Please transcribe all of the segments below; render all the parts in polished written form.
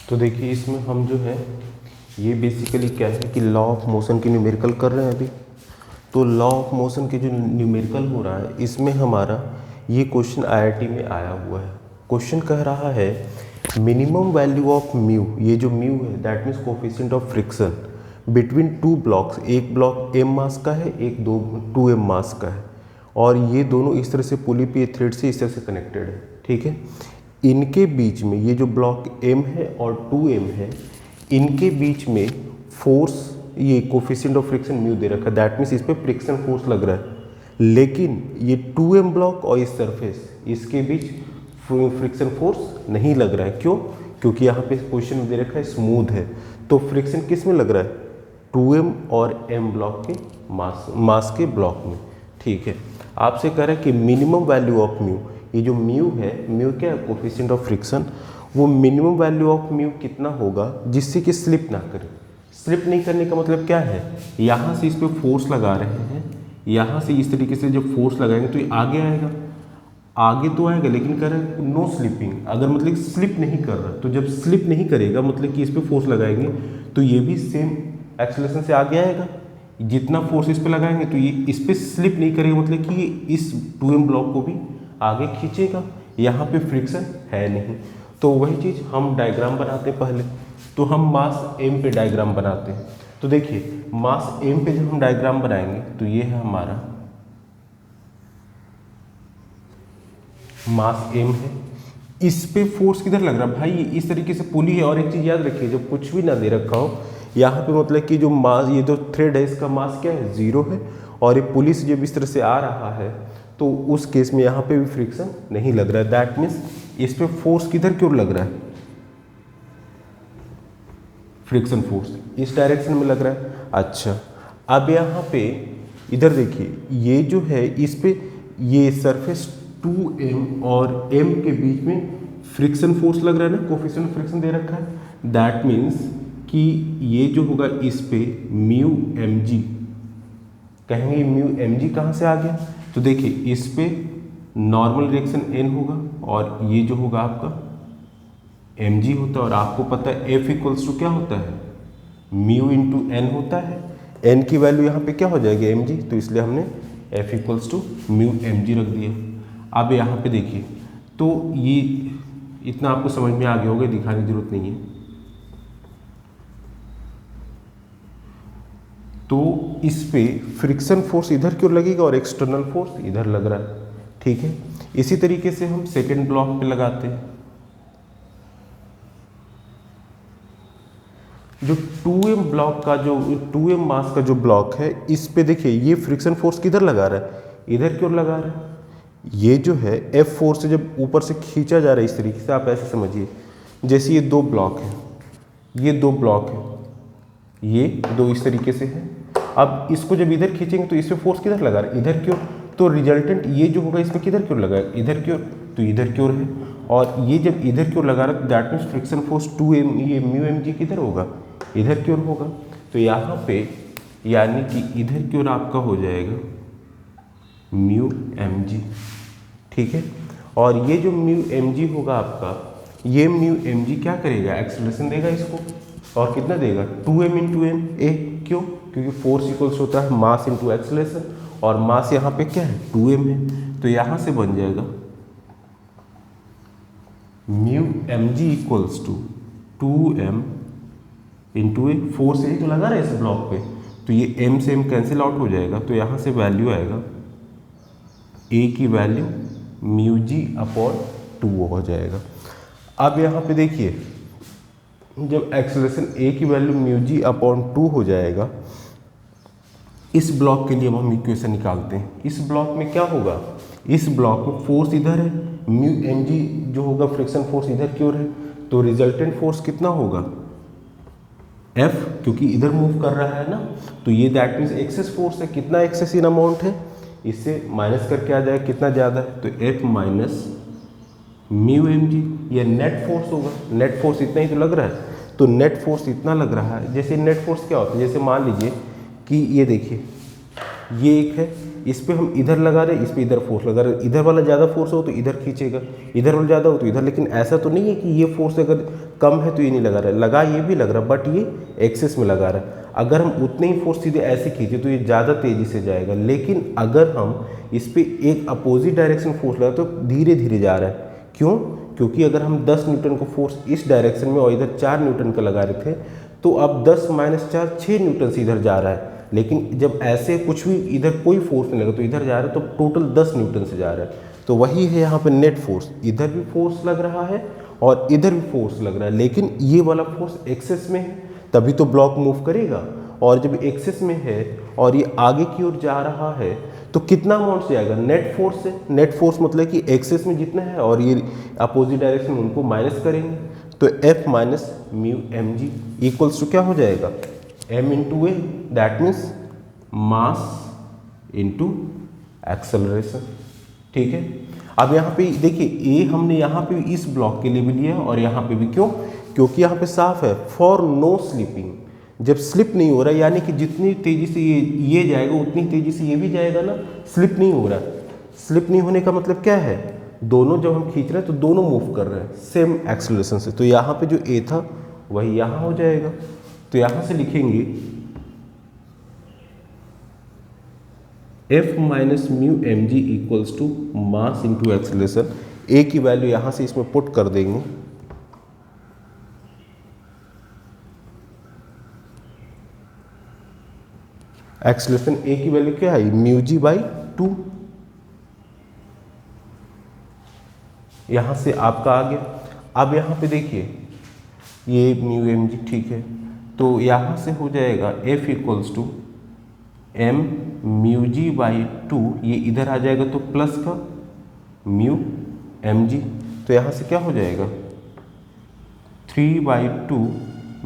तो देखिए इसमें हम जो है ये बेसिकली क्या है कि लॉ ऑफ मोशन की न्यूमेरिकल कर रहे हैं अभी। तो लॉ ऑफ मोशन के जो न्यूमेरिकल हो रहा है इसमें हमारा ये क्वेश्चन आईआईटी में आया हुआ है। क्वेश्चन कह रहा है मिनिमम वैल्यू ऑफ म्यू, ये जो म्यू है that means coefficient of friction between two blocks, एक ब्लॉक m मास का है, एक 2m मास का है, और ये दोनों इस तरह से पुली पे थ्रेड से इस तरह से कनेक्टेड है। ठीक है, इनके बीच में ये जो ब्लॉक m है और 2m है, इनके बीच में फोर्स, ये कोफिशिएंट ऑफ फ्रिक्शन म्यू दे रखा है, दैट मीन्स इस पे फ्रिक्शन फोर्स लग रहा है। लेकिन ये 2m ब्लॉक और इस सरफेस, इसके बीच फ्रिक्शन फोर्स नहीं लग रहा है। क्यों? क्योंकि यहाँ पे क्वेश्चन दे रखा है स्मूथ है, तो फ्रिक्शन किस में लग रहा है? 2m और m ब्लॉक के मास के ब्लॉक में। ठीक है, आपसे कह रहा है कि मिनिमम वैल्यू ऑफ म्यू, ये जो म्यू है, म्यू क्या है? कोफिशिएंट ऑफ फ्रिक्शन, वो मिनिमम वैल्यू ऑफ म्यू कितना होगा जिससे कि स्लिप ना करे। स्लिप नहीं करने का मतलब क्या है? यहाँ से इस पर फोर्स लगा रहे हैं, यहाँ से इस तरीके से जब फोर्स लगाएंगे तो ये आगे आएगा, आगे तो आएगा, लेकिन कर रहा है नो स्लिपिंग। अगर मतलब स्लिप नहीं कर रहा, तो जब स्लिप नहीं करेगा मतलब कि इस पर फोर्स लगाएंगे तो ये भी सेम एक्सेलरेशन से आगे आएगा। जितना फोर्स इस पे लगाएंगे तो ये इस पे स्लिप नहीं करेगा, मतलब कि ये इस 2m ब्लॉक को भी आगे खींचेगा। यहाँ पे फ्रिक्शन है नहीं, तो वही चीज़ हम डायग्राम बनाते हैं पहले। तो हम मास m पे डायग्राम बनाते हैं। तो देखिए मास m पे जब हम डायग्राम बनाएंगे तो ये है हमारा मास m है, इस पे फोर्स किधर लग रहा है भाई? इस तरीके से पुली है। और एक चीज़ याद रखिए, जब कुछ भी ना दे रखा हो यहाँ पे, मतलब कि जो मास, ये जो थ्रेड है इसका मास क्या है? 0 है, और ये पुली से जब इस तरह से आ रहा है तो उस केस में यहाँ पे भी फ्रिक्शन नहीं लग रहा है। दैट मीन्स इस पे फोर्स किधर क्यों लग रहा है? फ्रिक्शन फोर्स इस डायरेक्शन में लग रहा है। अच्छा, अब यहाँ पे इधर देखिए, ये जो है इस पे ये सरफेस 2m और m के बीच में फ्रिक्शन फोर्स लग रहा है ना, कोफिशिएंट ऑफ फ्रिक्शन दे रखा है। दैट मीन्स कि ये जो होगा इस पे म्यू mg, कहेंगे म्यू mg कहाँ से आ गया? तो देखिए इस पे नॉर्मल रिएक्शन n होगा और ये जो होगा आपका mg होता है, और आपको पता है F इक्वल्स टू क्या होता है? म्यू इंटू n होता है। n की वैल्यू यहाँ पे क्या हो जाएगी? mg, तो इसलिए हमने F equals to mu mg रख दिया। अब यहाँ पे देखिए, तो ये इतना आपको समझ में आ गया होगा, दिखाने की जरूरत नहीं है। तो इस पे फ्रिक्शन फोर्स इधर क्यों लगेगा और एक्सटर्नल फोर्स इधर लग रहा है। ठीक है, इसी तरीके से हम सेकेंड ब्लॉक पे लगाते हैं। जो 2m ब्लॉक का, जो 2m मास का जो ब्लॉक है, इस पे देखिए ये फ्रिक्शन फोर्स किधर लगा रहा है? इधर क्यों लगा रहा है? ये जो है F फोर्स से जब ऊपर से खींचा जा रहा है, इस तरीके से आप ऐसे समझिए, जैसे ये 2 ब्लॉक है, ये 2 ब्लॉक है, ये 2 इस तरीके से है। अब इसको जब इधर खींचेंगे तो इस पे फोर्स किधर लगा रहा है? इधर क्यों? तो रिजल्टेंट ये जो होगा इसमें किधर क्यों लगा है? इधर क्यों? तो इधर क्यों है। और ये जब इधर क्यों लगा रहा है, that means friction force 2m, ये म्यू mg किधर होगा? इधर क्यों होगा। तो यहाँ पे यानी कि इधर क्यों आपका हो जाएगा म्यू mg। ठीक है, और ये जो म्यू mg होगा आपका, ये म्यू mg क्या करेगा? एक्सेलरेशन देगा इसको, और कितना देगा? 2m into m a। क्यों? क्योंकि फोर्स इक्वल्स होता है मास इंटू एक्सेलरेशन, और मास यहाँ पे क्या है? 2m है। तो यहाँ से बन जाएगा mu mg equals to 2m into a. Force यही तो लगा रहा है इस ब्लॉक पे, तो ये m से m कैंसिल आउट हो जाएगा, तो यहाँ से वैल्यू आएगा a की वैल्यू म्यू जी अपॉन 2 हो जाएगा। अब यहाँ पे देखिए, जब एक्सेलरेशन a की वैल्यू म्यू जी अपॉन 2 हो जाएगा, इस ब्लॉक के लिए हम इक्वेशन निकालते हैं। इस ब्लॉक में क्या होगा? इस ब्लॉक में फोर्स इधर है, म्यू mg जो होगा फ्रिक्शन फोर्स इधर की ओर है, तो रिजल्टेंट फोर्स कितना होगा? F, क्योंकि इधर मूव कर रहा है ना, तो ये दैट मीन्स एक्सेस फोर्स है। कितना एक्सेस इन अमाउंट है? इससे माइनस करके आ जाएगा कितना ज़्यादा है, तो F माइनस म्यू mg, ये नेट फोर्स होगा। नेट फोर्स इतना ही तो लग रहा है, तो नेट फोर्स इतना लग रहा है। जैसे नेट फोर्स क्या होता है? जैसे मान लीजिए कि ये देखिए, ये एक है, इस पे हम इधर लगा रहे हैं, इस पे इधर फोर्स लगा रहे हैं, इधर वाला ज़्यादा फोर्स हो तो इधर खींचेगा, इधर वाला ज़्यादा हो तो इधर। लेकिन ऐसा तो नहीं है कि ये फोर्स अगर कम है तो ये नहीं लगा रहा है, लगा ये भी लग रहा है, बट ये एक्सेस में लगा रहा है। अगर हम उतने ही फोर्स सीधे ऐसे खींचे तो ये ज़्यादा तेज़ी से जाएगा। लेकिन अगर हम इस पर एक अपोजिट डायरेक्शन फोर्स लगाए तो धीरे धीरे जा रहा है। क्यों? क्योंकि अगर हम 10 न्यूटन को फोर्स इस डायरेक्शन में और इधर 4 न्यूटन का लगा रहे थे तो अब 10 - 4 6 न्यूटन से इधर जा रहा है। लेकिन जब ऐसे कुछ भी इधर कोई फोर्स नहीं लगा तो इधर जा रहा है, तो टोटल 10 न्यूटन से जा रहा है। तो वही है यहाँ पे नेट फोर्स, इधर भी फोर्स लग रहा है और इधर भी फोर्स लग रहा है, लेकिन ये वाला फोर्स एक्सेस में है तभी तो ब्लॉक मूव करेगा। और जब एक्सेस में है और ये आगे की ओर जा रहा है तो कितना अमाउंट से आएगा? नेट फोर्स से। नेट फोर्स मतलब कि एक्सेस में जितना है और ये अपोजिट डायरेक्शन में उनको माइनस करेंगे, तो F minus mu m g equals to क्या हो जाएगा? m into a, that means mass into acceleration. ठीक है, अब यहाँ पे देखिए ए हमने यहाँ पे इस ब्लॉक के लिए भी लिया और यहाँ पे भी। क्यों? क्योंकि यहाँ पे साफ है फॉर नो स्लिपिंग। जब स्लिप नहीं हो रहा यानी कि जितनी तेजी से ये जाएगा उतनी तेजी से ये भी जाएगा ना, स्लिप नहीं हो रहा। स्लिप नहीं होने का मतलब क्या है? दोनों जब हम खींच रहे हैं तो दोनों मूव कर रहे हैं सेम एक्सेलरेशन से। तो यहाँ पे जो ए था वही यहाँ हो जाएगा। तो यहाँ से लिखेंगे F minus mu m g equals to mass into acceleration. A की वैल्यू यहाँ से इसमें पुट कर देंगे, एक्सेलरेशन ए की वैल्यू क्या है? Mu g by 2। यहाँ से आपका आ गया। अब यहाँ पे देखिए ये म्यू एम जी, ठीक है, तो यहाँ से हो जाएगा F equals to m mu g by 2, ये इधर आ जाएगा तो प्लस का म्यू एम जी, तो यहाँ से क्या हो जाएगा? 3/2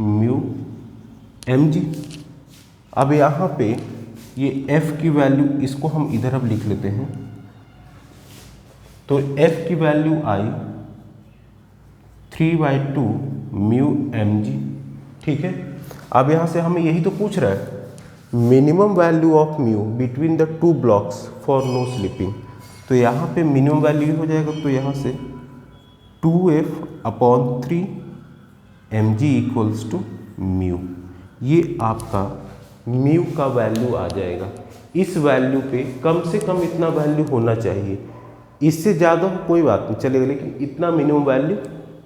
म्यू एम जी। अब यहाँ पे ये F की वैल्यू इसको हम इधर अब लिख लेते हैं, तो F की वैल्यू आई 3/2 म्यू एम जी। ठीक है, अब यहाँ से हमें यही तो पूछ रहा है minimum value of mu between the two blocks for no slipping. तो यहाँ पे मिनिमम वैल्यू हो जाएगा, तो यहाँ से 2F/3 mg equals to mu. ये आपका म्यू का वैल्यू आ जाएगा। इस वैल्यू पे कम से कम इतना वैल्यू होना चाहिए, इससे ज़्यादा हो कोई बात नहीं चलेगा, लेकिन इतना मिनिमम वैल्यू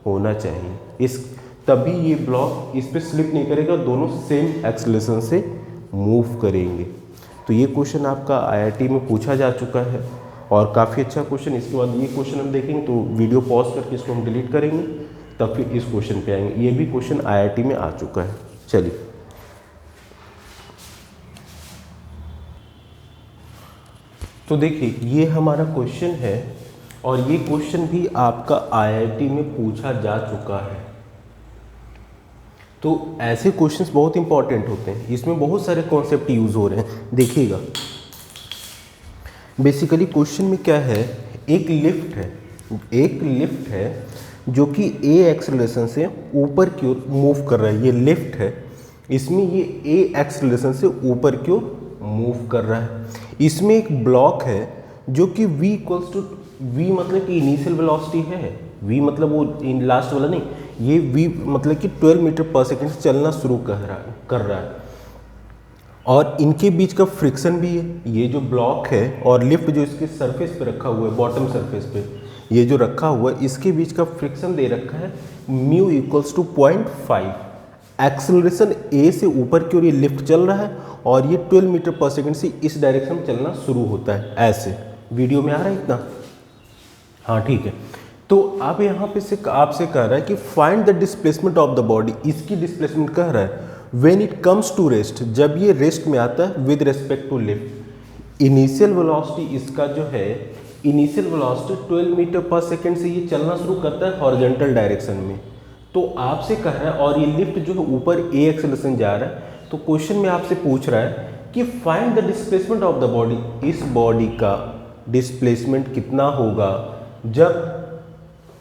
होना चाहिए। इस तभी ये ब्लॉक इस पे स्लिप नहीं करेगा, दोनों सेम एक्सेलरेशन से मूव करेंगे। तो ये क्वेश्चन आपका आईआईटी में पूछा जा चुका है और काफ़ी अच्छा क्वेश्चन। इसके बाद ये क्वेश्चन हम देखेंगे, तो वीडियो पॉज करके इसको हम डिलीट करेंगे, तब फिर इस क्वेश्चन पे आएंगे। ये भी क्वेश्चन आईआईटी में आ चुका है। चलिए, तो देखिए ये हमारा क्वेश्चन है और ये क्वेश्चन भी आपका आईआईटी में पूछा जा चुका है। तो ऐसे क्वेश्चंस बहुत इंपॉर्टेंट होते हैं, इसमें बहुत सारे कॉन्सेप्ट यूज हो रहे हैं। देखिएगा बेसिकली क्वेश्चन में क्या है, एक लिफ्ट है जो कि ए एक्सेलरेशन से ऊपर की ओर मूव कर रहा है। ये लिफ्ट है, इसमें ये ए एक्सेलरेशन से ऊपर की ओर मूव कर रहा है। इसमें एक ब्लॉक है जो कि v इक्वल्स टू, v मतलब कि इनिशियल वेलोसिटी है, v मतलब वो लास्ट वाला नहीं, ये v मतलब कि 12 मीटर पर सेकेंड से चलना शुरू कर रहा है। और इनके बीच का फ्रिक्शन भी है, ये जो ब्लॉक है और लिफ्ट जो इसके सरफेस पे रखा हुआ है, बॉटम सरफेस पे ये जो रखा हुआ है, इसके बीच का फ्रिक्शन दे रखा है म्यू इक्वल्स टू 0.5। एक्सेलरेशन ए से ऊपर की ओर ये लिफ्ट चल रहा है और ये 12 मीटर पर सेकेंड से इस डायरेक्शन में चलना शुरू होता है। ऐसे वीडियो में आ रहा है इतना? हाँ ठीक है। तो अब यहाँ पे से आपसे कह रहा है कि find the displacement of the body. इसकी डिस्प्लेसमेंट कह रहा है when it comes to rest, जब ये रेस्ट में आता है with respect to lift. Initial velocity इसका जो है, इनिशियल वेलोसिटी 12 मीटर पर सेकेंड से ये चलना शुरू करता है हॉरिजॉन्टल डायरेक्शन में। तो आपसे कह रहा है और ये लिफ्ट जो है ऊपर ए एक्सेलरेशन जा रहा है, तो क्वेश्चन में आपसे पूछ रहा है कि find the displacement of the body. इस बॉडी का डिस्प्लेसमेंट कितना होगा जब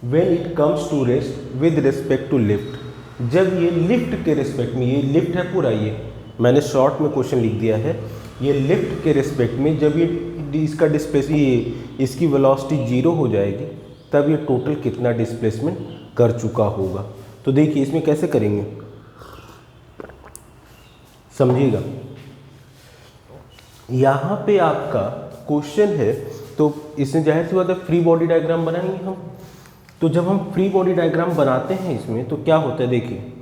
when it comes to rest with respect to lift, जब ये लिफ्ट के रिस्पेक्ट में, ये लिफ्ट है पूरा, ये मैंने शॉर्ट में क्वेश्चन लिख दिया है ये लिफ्ट के रिस्पेक्ट में जब ये इसका डिस्प्लेसमेंट इसकी वेलोसिटी 0 हो जाएगी तब ये टोटल कितना डिस्प्लेसमेंट कर चुका होगा। तो देखिए इसमें कैसे करेंगे, समझिएगा। यहाँ पे आपका क्वेश्चन है तो इसमें जाहिर सी बात है फ्री बॉडी डायग्राम बनाएंगे हम। तो जब हम फ्री बॉडी डायग्राम बनाते हैं इसमें तो क्या होता है, देखिए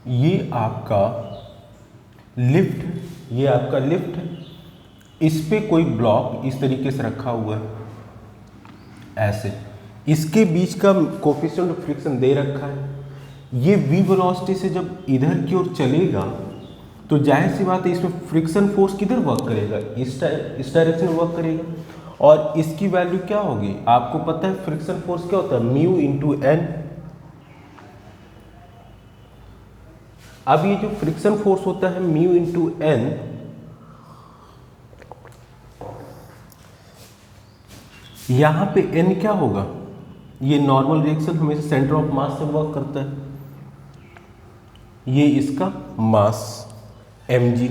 ये आपका लिफ्ट, ये आपका लिफ्ट, इस पे कोई ब्लॉक इस तरीके से रखा हुआ है ऐसे, इसके बीच का कोफिशिएंट ऑफ फ्रिक्शन दे रखा है। ये v वेलोसिटी से जब इधर की ओर चलेगा तो जाहिर सी बात है इसमें फ्रिक्शन फोर्स किधर वर्क करेगा, इस डायरेक्शन में वर्क करेगा। और इसकी वैल्यू क्या होगी, आपको पता है फ्रिक्शन फोर्स क्या होता है, म्यू इंटू एन। अब ये जो फ्रिक्शन फोर्स होता है म्यू इंटू एन, यहां पे एन क्या होगा, ये नॉर्मल रिएक्शन हमेशा सेंटर ऑफ मास से वर्क करता है, ये इसका मास mg।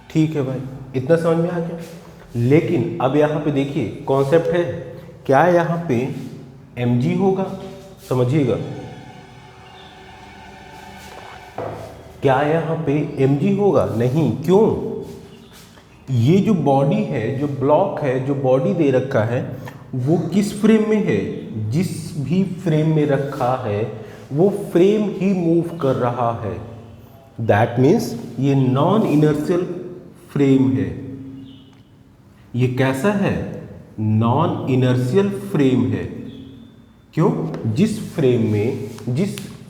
ठीक है भाई, इतना समझ में आ गया। लेकिन अब यहाँ पे देखिए कॉन्सेप्ट है, क्या यहाँ पे mg होगा, समझिएगा, क्या यहाँ पे mg होगा, नहीं। क्यों, ये जो बॉडी है, जो ब्लॉक है, जो बॉडी दे रखा है वो किस फ्रेम में है, जिस भी फ्रेम में रखा है वो फ्रेम ही मूव कर रहा है। दैट मीन्स ये नॉन इनर्शियल फ्रेम है। ये कैसा है, नॉन इनर्शियल फ्रेम है। क्यों, जिस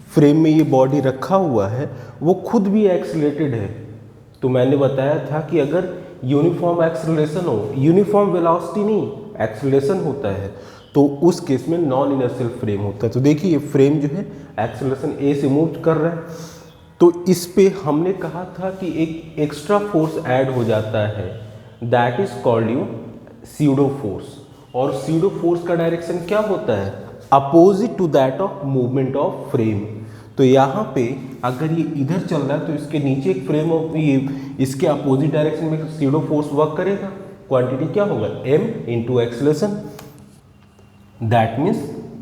फ्रेम में ये बॉडी रखा हुआ है वो खुद भी एक्सीलरेटेड है। तो मैंने बताया था कि अगर यूनिफॉर्म एक्सेलरेशन हो, यूनिफॉर्म वेलोसिटी नहीं एक्सेलरेशन होता है, तो उस केस में नॉन इनर्शियल फ्रेम होता है। तो देखिए ये फ्रेम जो है एक्सेलरेशन ए से मूव कर रहा है, तो इस पे हमने कहा था कि एक एक्स्ट्रा फोर्स ऐड हो जाता है, that is called you pseudo force. और स्यूडो फोर्स का डायरेक्शन क्या होता है, opposite to that of movement of frame. तो यहाँ पे अगर ये इधर चल रहा है तो इसके नीचे एक फ्रेम ऑफ ये इसके अपोजिट डायरेक्शन में स्यूडो फोर्स वर्क करेगा। क्वांटिटी क्या होगा, m into acceleration, that means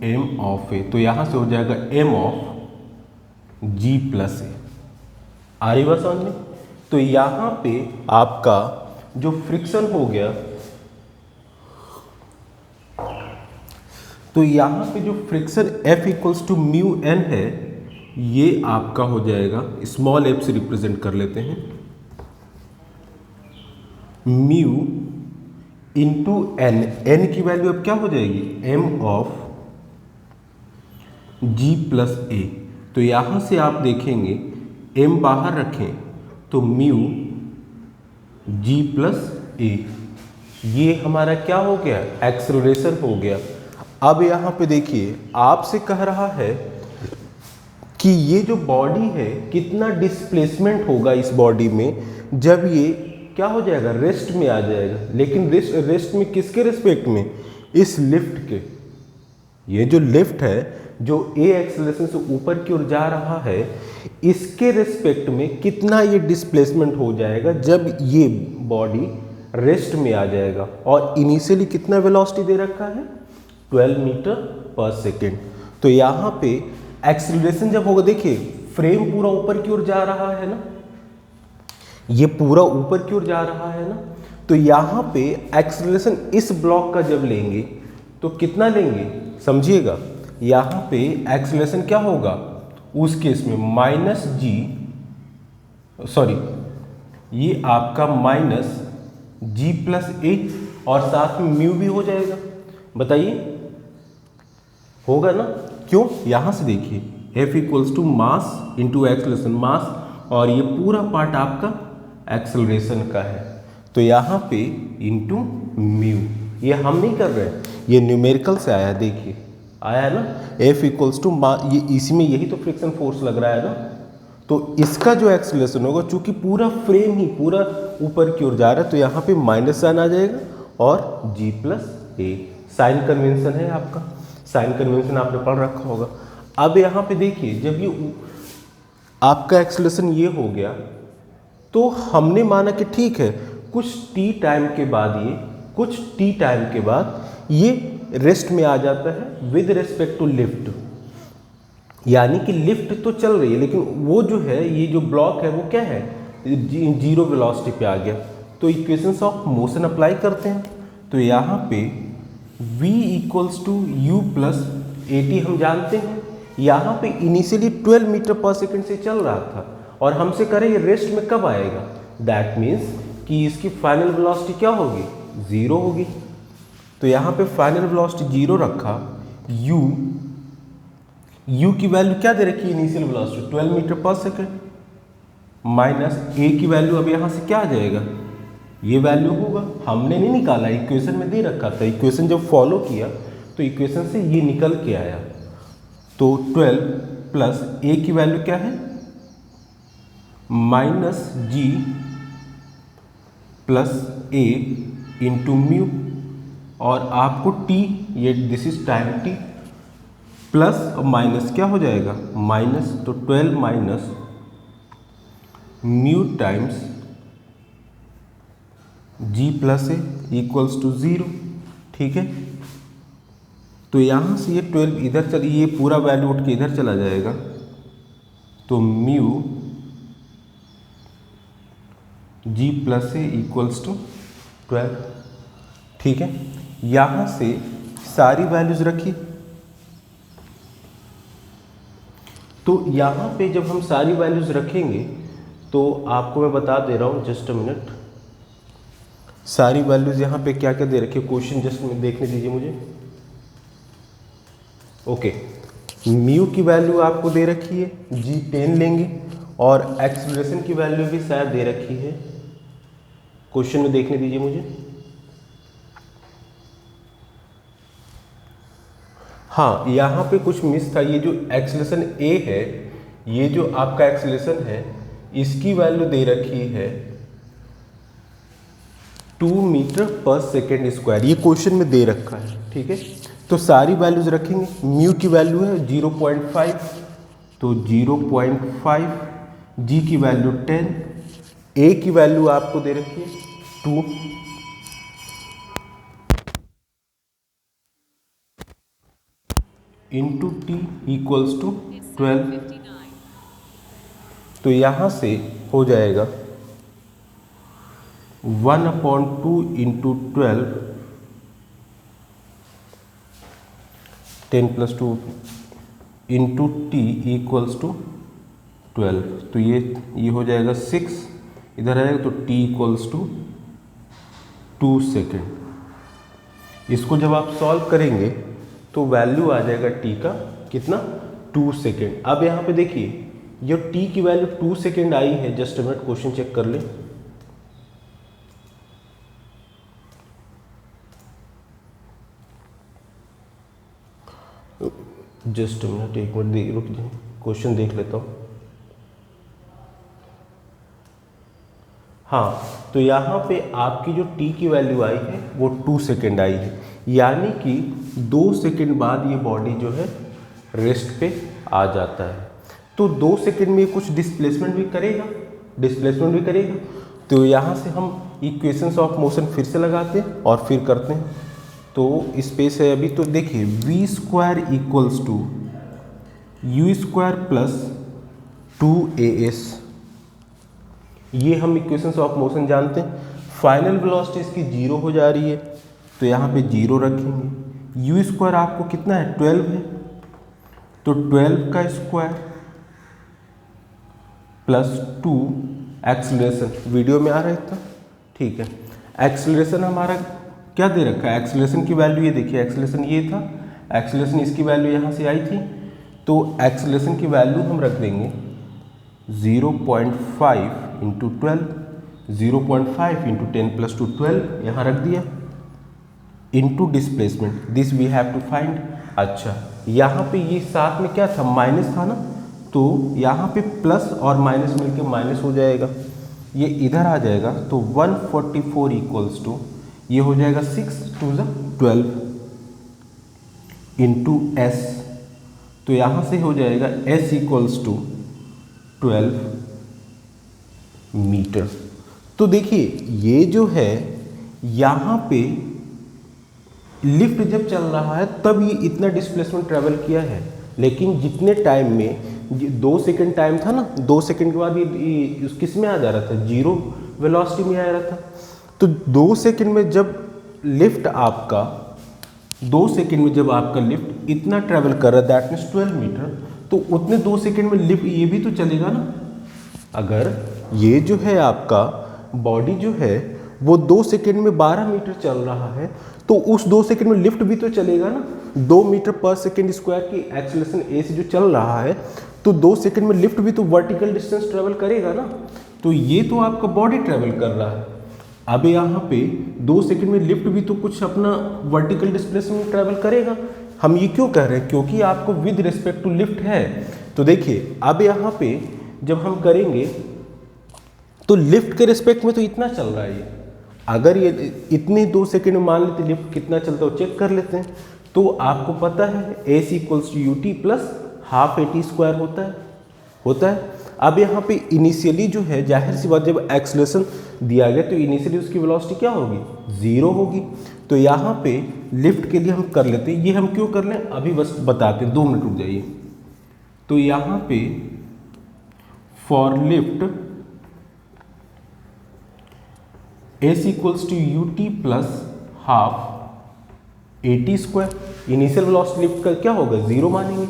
m of a. तो यहाँ से हो जाएगा m of g plus a. आ रही बात समझ में। तो यहाँ पे आपका जो फ्रिक्शन हो गया, तो यहाँ पे जो friction F equals to mu n है, ये आपका हो जाएगा, स्मॉल f से रिप्रेजेंट कर लेते हैं, म्यू इंटू एन। एन की वैल्यू अब क्या हो जाएगी, m ऑफ g प्लस ए। तो यहाँ से आप देखेंगे m बाहर रखें तो म्यू g प्लस ए, ये हमारा क्या हो गया, एक्सेलरेशन हो गया। अब यहाँ पे देखिए आपसे कह रहा है कि ये जो बॉडी है कितना डिस्प्लेसमेंट होगा इस बॉडी में जब ये क्या हो जाएगा, रेस्ट में आ जाएगा। लेकिन रेस्ट में किसके रिस्पेक्ट में, इस लिफ्ट के। ये जो लिफ्ट है जो ए एक्सेलरेशन से ऊपर की ओर जा रहा है, इसके रिस्पेक्ट में कितना ये डिस्प्लेसमेंट हो जाएगा जब ये बॉडी रेस्ट में आ जाएगा। और इनिशियली कितना वेलोसिटी दे रखा है, 12 मीटर पर सेकेंड। तो यहाँ पे एक्सेलरेशन जब होगा, देखिए फ्रेम पूरा ऊपर की ओर जा रहा है ना, ये पूरा ऊपर की ओर जा रहा है ना, तो यहाँ पे एक्सेलरेशन इस ब्लॉक का जब लेंगे तो कितना लेंगे, समझिएगा। यहाँ पे एक्सेलरेशन क्या होगा उस केस में, माइनस जी, सॉरी ये आपका माइनस जी प्लस ए, और साथ में म्यू भी हो जाएगा। बताइए होगा ना, क्यों, यहाँ से देखिए F equals to mass into acceleration, mass और ये पूरा पार्ट आपका एक्सेलरेशन का है, तो यहाँ पे इंटू म्यू। ये हम नहीं कर रहे हैं, ये न्यूमेरिकल से आया, देखिए आया ना, F इक्वल्स टू ये इसी में यही तो फ्रिक्शन फोर्स लग रहा है ना, तो इसका जो एक्सेलरेशन होगा, चूंकि पूरा फ्रेम ही पूरा ऊपर की ओर जा रहा है, तो यहाँ पे माइनस साइन आ जाएगा और g प्लस ए, साइन कन्वेंशन है आपका। साइन कन्वेंशन आपने पढ़ रखा होगा। अब यहाँ पे देखिए, जब ये आपका एक्सेलरेशन ये हो गया तो हमने माना कि ठीक है, कुछ टी टाइम के बाद ये रेस्ट में आ जाता है विद रिस्पेक्ट टू लिफ्ट, यानी कि लिफ्ट तो चल रही है लेकिन वो जो है, ये जो ब्लॉक है वो क्या है, जीरो वेलोसिटी पे आ गया। तो इक्वेशंस ऑफ मोशन अप्लाई करते हैं। तो यहाँ पे v equals to u plus a t हम जानते हैं। यहाँ पे इनिशियली 12 मीटर पर सेकेंड से चल रहा था और हमसे करें ये रेस्ट में कब आएगा, दैट मीन्स कि इसकी फाइनल वेलोसिटी क्या होगी, जीरो होगी। तो यहाँ पे फाइनल वेलोसिटी जीरो रखा, u की वैल्यू क्या दे रखी है, इनिशियल वेलोसिटी 12 मीटर पर सेकेंड, माइनस a की वैल्यू अब यहाँ से क्या आ जाएगा, ये वैल्यू होगा, हमने नहीं निकाला, इक्वेशन में दे रखा था। इक्वेशन जब फॉलो किया तो इक्वेशन से ये निकल के आया। तो 12 प्लस a की वैल्यू क्या है, minus g plus a into mu, और आपको t, ये this is time t, plus और माइनस क्या हो जाएगा, माइनस, तो 12 minus mu times g plus a equals to 0। ठीक है, तो यहाँ से ये 12 इधर चली, ये पूरा वैल्यू उठ के इधर चला जाएगा, तो mu g plus a equals to 12। ठीक है, यहाँ से सारी वैल्यूज रखी। तो यहाँ पे जब हम सारी वैल्यूज रखेंगे तो आपको मैं बता दे रहा हूँ, जस्ट अ मिनट, सारी वैल्यूज यहाँ पे क्या क्या दे रखी है, क्वेश्चन जस्ट देखने दीजिए मुझे। ओके, म्यू की वैल्यू आपको दे रखी है, जी 10 लेंगे, और एक्सेलरेशन की वैल्यू भी शायद दे रखी है, क्वेश्चन में देखने दीजिए मुझे। हाँ, यहाँ पे कुछ मिस था, ये जो एक्सेलरेशन ए है, ये जो आपका एक्सेलरेशन है, इसकी वैल्यू दे रखी है 2 मीटर पर सेकेंड स्क्वायर, ये क्वेश्चन में दे रखा है। ठीक है, तो सारी वैल्यूज रखेंगे। म्यू की वैल्यू है 0.5, तो 0.5, जी की वैल्यू 10, ए की वैल्यू आपको दे रखी है 2, इंटू टी इक्वल्स टू 12। तो यहाँ से हो जाएगा 1/2 into 12, 10 plus 2 into t equals to 12। तो ये हो जाएगा 6, इधर आएगा तो t इक्वल्स टू 2 सेकेंड। इसको जब आप सॉल्व करेंगे तो वैल्यू आ जाएगा t का कितना, 2 सेकेंड। अब यहाँ पे देखिए, जो t की वैल्यू 2 सेकेंड आई है, जस्ट मिनट क्वेश्चन चेक कर ले। जस्ट मिनट, एक मिनट रुक जाइए, क्वेश्चन देख लेता हूँ। हाँ, तो यहाँ पे आपकी जो t की वैल्यू आई है वो 2 सेकेंड आई है, यानी कि 2 सेकेंड बाद ये बॉडी जो है रेस्ट पे आ जाता है। तो 2 सेकेंड में कुछ डिस्प्लेसमेंट भी करेगा, तो यहाँ से हम इक्वेशंस ऑफ मोशन फिर से लगाते हैं और फिर करते हैं। तो स्पेस है अभी, तो देखिए v square equals to u square plus 2as, ये हम इक्वेशंस ऑफ मोशन जानते हैं। फाइनल वेलोसिटी इसकी 0 हो जा रही है, तो यहाँ पे 0 रखेंगे। यू स्क्वायर आपको कितना है, 12 है, तो 12 का स्क्वायर प्लस 2 एक्सेलरेशन, वीडियो में आ रहा था, ठीक है। एक्सेलरेशन हमारा क्या दे रखा है, एक्सेलरेशन की वैल्यू ये देखिए, एक्सेलरेशन ये था, एक्सेलरेशन इसकी वैल्यू यहाँ से आई थी, तो एक्सेलरेशन की वैल्यू हम रख देंगे 0.5 इंटू 12, 0.5 इंटू 10 प्लस 2 12 यहाँ रख दिया, into displacement, this we have to find. अच्छा, यहाँ पे ये साथ में क्या था, माइनस था ना, तो यहाँ पे प्लस और माइनस मिलके माइनस हो जाएगा, ये इधर आ जाएगा, तो 144 इक्वल्स टू, ये हो जाएगा 6 2 12, इंटू एस, तो यहाँ से हो जाएगा s इक्वल्स टू 12 मीटर। तो देखिए ये जो है यहाँ पे लिफ्ट जब चल रहा है तब ये इतना डिस्प्लेसमेंट ट्रेवल किया है, लेकिन जितने टाइम में 2 सेकंड टाइम था ना, 2 सेकंड के बाद ये किस में आ जा रहा था, जीरो वेलोसिटी में आ रहा था। तो 2 सेकंड में जब लिफ्ट आपका 2 सेकंड में जब आपका लिफ्ट इतना ट्रेवल कर रहा है, दैट मीन्स 12 मीटर, तो उतने 2 सेकंड में लिफ्ट ये भी तो चलेगा ना। अगर ये जो है आपका बॉडी जो है वो 2 सेकंड में 12 मीटर चल रहा है, तो उस 2 सेकंड में लिफ्ट भी तो चलेगा ना। 2 मीटर पर सेकंड स्क्वायर की एक्सेलरेशन ए से जो चल रहा है, तो 2 सेकंड में लिफ्ट भी तो वर्टिकल डिस्टेंस ट्रेवल करेगा ना। तो ये तो आपका बॉडी ट्रेवल कर रहा है। अब यहाँ पे 2 सेकंड में लिफ्ट भी तो कुछ अपना वर्टिकल डिस्प्लेसमेंट ट्रेवल करेगा। हम ये क्यों कह रहे हैं, क्योंकि आपको विद रिस्पेक्ट टू लिफ्ट है। तो देखिए अब यहाँ पे जब हम करेंगे तो लिफ्ट के रिस्पेक्ट में तो इतना चल रहा है ये। अगर ये इतने 2 सेकंड में मान लेते लिफ्ट कितना चलता है चेक कर लेते हैं, तो आपको पता है s equals to u t plus half a t square होता है। अब यहाँ पे इनिशियली जो है जाहिर सी बात, जब एक्सेलरेशन दिया गया तो इनिशियली उसकी वेलोसिटी क्या होगी, 0 होगी। तो यहाँ पे लिफ्ट के लिए हम कर लेते हैं, ये हम क्यों कर लें अभी बस बताते हैं, 2 मिनट रुक जाइए। तो यहाँ पे for lift s equals to u t plus half a t square, initial velocity lift का क्या होगा, 0 मानेंगे।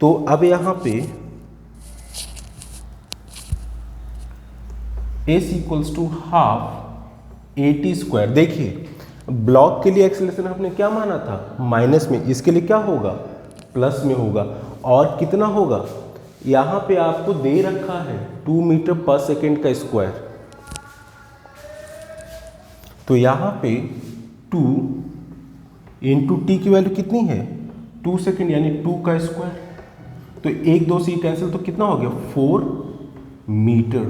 तो अब यहाँ पे s equals to half a t square, देखिए ब्लॉक के लिए एक्सेलरेशन आपने क्या माना था, माइनस में, इसके लिए क्या होगा, प्लस में होगा। और कितना होगा, यहाँ पे आपको दे रखा है 2 मीटर पर सेकेंड का स्क्वायर। तो यहाँ पे 2 इंटू टी की वैल्यू कितनी है, 2 सेकेंड, यानी 2 का स्क्वायर। तो 1 2 से कैंसिल, तो कितना हो गया, 4 मीटर।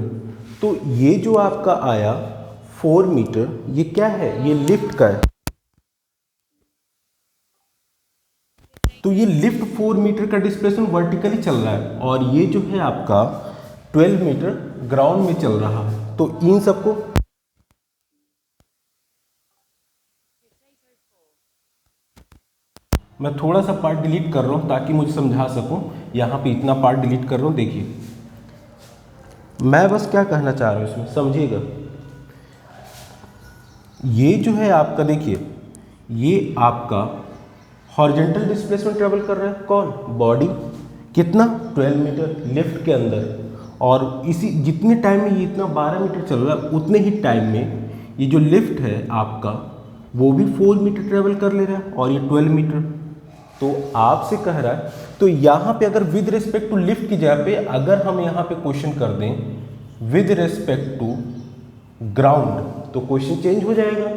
तो ये जो आपका आया 4 मीटर, ये क्या है, ये लिफ्ट का है। तो ये लिफ्ट 4 मीटर का डिस्प्लेसमेंट वर्टिकली चल रहा है, और ये जो है आपका 12 मीटर ग्राउंड में चल रहा है। तो इन सबको मैं थोड़ा सा पार्ट डिलीट कर रहा हूँ ताकि मुझे समझा सकूँ। यहाँ पे इतना पार्ट डिलीट कर रहा हूँ, देखिए मैं बस क्या कहना चाह रहा हूँ इसमें समझिएगा। ये जो है आपका, देखिए ये आपका हॉरिजॉन्टल डिस्प्लेसमेंट ट्रेवल कर रहा है, कौन, बॉडी, कितना, 12 मीटर लिफ्ट के अंदर। और इसी जितने टाइम में ये इतना 12 मीटर चल रहा है, उतने ही टाइम में ये जो लिफ्ट है आपका वो भी 4 मीटर ट्रेवल कर ले रहा है, और ये 12 मीटर। तो आपसे कह रहा है, तो यहाँ पे अगर विद रिस्पेक्ट टू लिफ्ट की जगह पे अगर हम यहाँ पे क्वेश्चन कर दें विद रिस्पेक्ट टू ग्राउंड, तो क्वेश्चन चेंज हो जाएगा।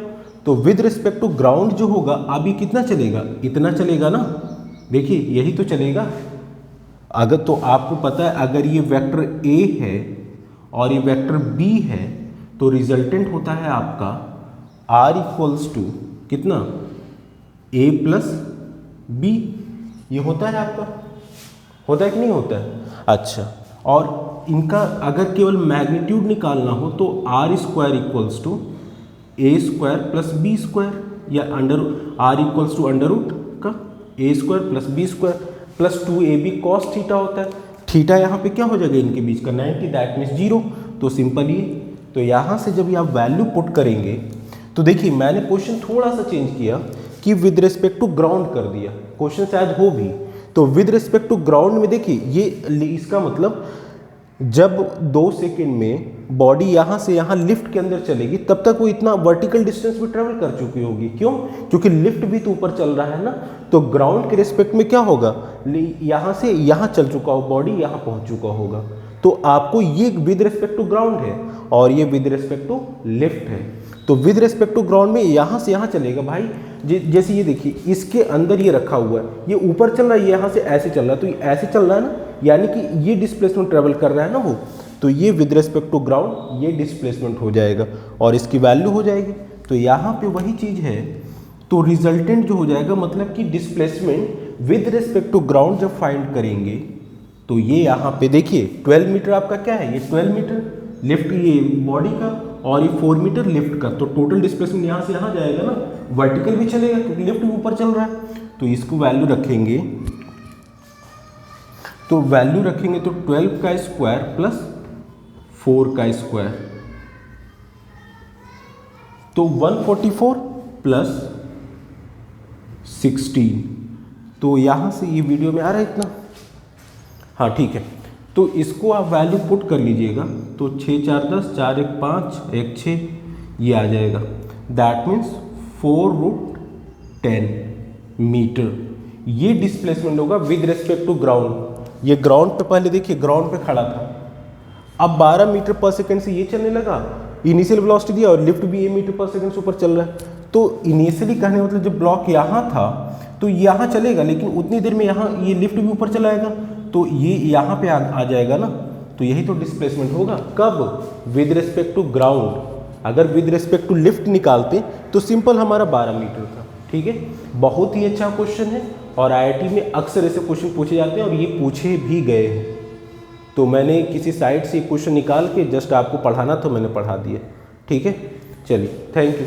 तो विद रिस्पेक्ट टू ग्राउंड जो होगा अभी कितना चलेगा, इतना चलेगा ना, देखिए यही तो चलेगा। अगर तो आपको पता है अगर ये वेक्टर ए है और ये वेक्टर बी है, तो रिजल्टेंट होता है आपका आर इक्वल्स टू कितना, ए प्लस बी। ये होता है आपका, होता है कि नहीं होता है, अच्छा। और इनका अगर केवल मैग्नीट्यूड निकालना हो तो r square equals to a square plus b square, या under r equals to under root का a square plus b square plus 2ab cos theta होता है। थीटा यहाँ पे क्या हो जाएगा इनके बीच का, 90, दैट मीन्स 0। तो सिंपल ये, तो यहाँ से जब आप वैल्यू पुट करेंगे, तो देखिए मैंने क्वेश्चन थोड़ा सा चेंज किया कि विद रिस्पेक्ट टू ग्राउंड कर दिया, क्वेश्चन शायद हो भी। तो विद रिस्पेक्ट टू ग्राउंड में देखिए ये इसका मतलब जब 2 सेकेंड में बॉडी यहाँ से यहाँ लिफ्ट के अंदर चलेगी, तब तक वो इतना वर्टिकल डिस्टेंस भी ट्रेवल कर चुकी होगी। क्यों, क्योंकि लिफ्ट भी तो ऊपर चल रहा है ना। तो ग्राउंड के रिस्पेक्ट में क्या होगा, यहाँ से यहाँ चल चुका हो, बॉडी यहाँ पहुँच चुका होगा। तो आपको ये विद रिस्पेक्ट टू ग्राउंड है और ये विद रिस्पेक्ट टू लिफ्ट है। तो विद रिस्पेक्ट टू ग्राउंड में यहाँ से यहाँ चलेगा भाई, जैसे ये देखिए इसके अंदर ये रखा हुआ है, ये ऊपर चल रहा है, यहाँ से ऐसे चल रहा है, तो ये ऐसे चल रहा है ना, यानी कि ये डिस्प्लेसमेंट ट्रेवल कर रहा है ना वो। तो ये विद रिस्पेक्ट टू ग्राउंड ये डिस्प्लेसमेंट हो जाएगा और इसकी वैल्यू हो जाएगी। तो यहाँ पे वही चीज़ है, तो रिजल्टेंट जो हो जाएगा मतलब कि displacement with respect to ground जब फाइंड करेंगे तो ये यहाँ पे देखिए 12 मीटर आपका क्या है, ये 12 मीटर लिफ्ट ये बॉडी का और ये 4 मीटर लिफ्ट का, तो टोटल डिस्प्लेसमेंट यहाँ से यहाँ जाएगा ना, वर्टिकल भी चलेगा क्योंकि लिफ्ट भी ऊपर चल रहा है। तो इसको वैल्यू रखेंगे, तो वैल्यू रखेंगे तो 12 का स्क्वायर प्लस 4 का स्क्वायर, तो 144 प्लस 16। तो यहाँ से ये वीडियो में आ रहा है इतना, हाँ ठीक है। तो इसको आप वैल्यू पुट कर लीजिएगा, तो 6 4 10, 4 1 5 1 6 ये आ जाएगा। दैट मीन्स 4√10 मीटर ये डिस्प्लेसमेंट होगा विद रिस्पेक्ट टू ग्राउंड। ये ग्राउंड पे पहले देखिए ग्राउंड पे खड़ा था, अब 12 मीटर पर सेकंड से ये चलने लगा, इनिशियल वेलोसिटी दिया और लिफ्ट भी 1 मीटर पर सेकंड से ऊपर चल रहा है। तो इनिशियली कहने मतलब जब ब्लॉक यहाँ था तो यहाँ चलेगा, लेकिन उतनी देर में यहाँ ये लिफ्ट भी ऊपर चला आएगा, तो ये यहाँ पे आ जाएगा ना, तो यही तो डिस्प्लेसमेंट होगा। कब? With respect to ground. अगर विद रिस्पेक्ट टू लिफ्ट निकालते तो सिंपल हमारा 12 मीटर था। ठीक है, बहुत ही अच्छा क्वेश्चन है और IIT में अक्सर ऐसे क्वेश्चन पूछे जाते हैं और ये पूछे भी गए हैं। तो मैंने किसी साइट से क्वेश्चन निकाल के जस्ट आपको पढ़ाना था, मैंने पढ़ा दिया। ठीक है, चलिए, थैंक यू।